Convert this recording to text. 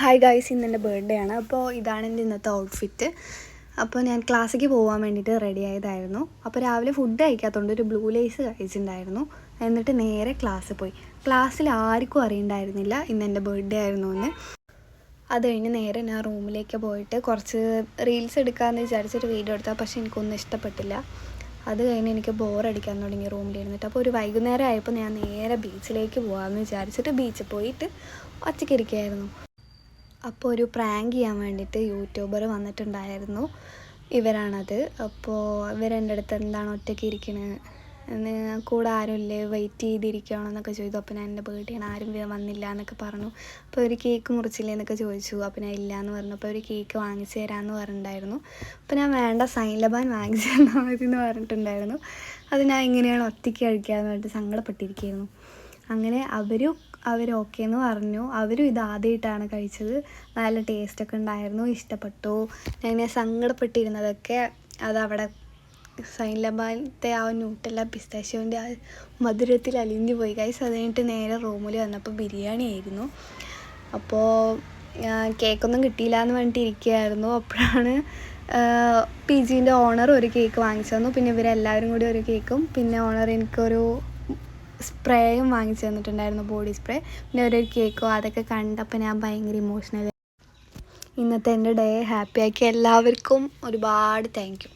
Hi guys, ഇന്ന് എൻ്റെ birthday ആണ്. അപ്പോൾ ഇതാണ് എൻ്റെ ഇന്നത്തെ ഔട്ട്ഫിറ്റ്. അപ്പോൾ ഞാൻ ക്ലാസ്സിലേക്ക് പോകാൻ വേണ്ടിയിട്ട് റെഡി ആയതായിരുന്നു. അപ്പോൾ രാവിലെ ഫുഡ് കഴിക്കാത്തതുകൊണ്ട് ഒരു ബ്ലൂ ലേസ് കഴിച്ചിട്ടുണ്ടായിരുന്നു. എന്നിട്ട് നേരെ ക്ലാസ്സിൽ പോയി. ക്ലാസ്സിൽ ആർക്കും അറിയണ്ടായിരുന്നില്ല ഇന്ന് എൻ്റെ ബർത്ത്ഡേ ആയിരുന്നു എന്ന്. അത് കഴിഞ്ഞ് നേരെ ഞാൻ റൂമിലേക്ക് പോയിട്ട് കുറച്ച് റീൽസ് എടുക്കാമെന്ന് വിചാരിച്ചൊരു വീഡിയോ എടുത്താൽ പക്ഷേ എനിക്കൊന്നും ഇഷ്ടപ്പെട്ടില്ല. അത് കഴിഞ്ഞ് എനിക്ക് ബോറടിക്കാൻ തുടങ്ങി റൂമിലിരുന്നിട്ട്. അപ്പോൾ ഒരു വൈകുന്നേരം ആയപ്പോൾ ഞാൻ നേരെ ബീച്ചിലേക്ക് പോകാമെന്ന് വിചാരിച്ചിട്ട് ബീച്ചിൽ പോയിട്ട് ഒറ്റയ്ക്കിരിക്കുകയായിരുന്നു. അപ്പോൾ ഒരു പ്രാങ്ക് ചെയ്യാൻ വേണ്ടിയിട്ട് യൂട്യൂബർ വന്നിട്ടുണ്ടായിരുന്നു. ഇവരാണത്. അപ്പോൾ ഇവരെൻ്റെ അടുത്ത് എന്താണ് ഒറ്റയ്ക്ക് ഇരിക്കണത്, കൂടെ ആരുമില്ലേ, വെയിറ്റ് ചെയ്തിരിക്കുകയാണോ എന്നൊക്കെ ചോദിച്ചു. അപ്പോൾ ഞാൻ എൻ്റെ ബർത്ത്ഡേ ആണ്, ആരും വന്നില്ല എന്നൊക്കെ പറഞ്ഞു. അപ്പോൾ ഒരു കേക്ക് മുറിച്ചില്ലേ എന്നൊക്കെ ചോദിച്ചു. അപ്പോൾ ഞാൻ ഇല്ല എന്ന് പറഞ്ഞു. അപ്പോൾ ഒരു കേക്ക് വാങ്ങിച്ചു തരാമെന്ന് പറഞ്ഞിട്ടുണ്ടായിരുന്നു. അപ്പോൾ ഞാൻ വേണ്ട സൈൻലബാൻ വാങ്ങിച്ചു തന്നാൽ മതി എന്ന് പറഞ്ഞിട്ടുണ്ടായിരുന്നു. അത് ഞാൻ എങ്ങനെയാണ് ഒറ്റയ്ക്ക് കഴിക്കാമെന്ന് പറഞ്ഞിട്ട് സങ്കടപ്പെട്ടിരിക്കുകയായിരുന്നു. അങ്ങനെ അവർ ഓക്കെ എന്ന് പറഞ്ഞു. അവരും ഇത് ആദ്യമായിട്ടാണ് കഴിച്ചത്. നല്ല ടേസ്റ്റൊക്കെ ഉണ്ടായിരുന്നു, ഇഷ്ടപ്പെട്ടു. ഞാൻ സങ്കടപ്പെട്ടിരുന്നതൊക്കെ അതവിടെ സൈൻലബാനത്തെ ആ ന്യൂട്ടെല്ല പിസ്താഷ്യോൻ്റെ ആ മധുരത്തിൽ അലിഞ്ഞു പോയി ഗൈസ്. അത് കഴിഞ്ഞിട്ട് നേരെ റൂമിൽ വന്നപ്പോൾ ബിരിയാണി ആയിരുന്നു. അപ്പോൾ കേക്കൊന്നും കിട്ടിയില്ല എന്ന് പറഞ്ഞിട്ട് ഇരിക്കുകയായിരുന്നു. അപ്പോഴാണ് PGൻ്റെ ഓണർ ഒരു കേക്ക് വാങ്ങിച്ചു തന്നു. പിന്നെ ഇവരെല്ലാവരും കൂടി ഒരു കേക്കും, പിന്നെ ഓണർ എനിക്കൊരു സ്പ്രേയും വാങ്ങിച്ചു തന്നിട്ടുണ്ടായിരുന്നു, ബോഡി സ്പ്രേ, പിന്നെ ഒരു കേക്കും. അതൊക്കെ കണ്ടപ്പോൾ ഞാൻ ഭയങ്കര ഇമോഷണൽ. ഇന്നത്തെ എൻ്റെ ഡേ ഹാപ്പിയാക്കി എല്ലാവർക്കും ഒരുപാട് താങ്ക് യു.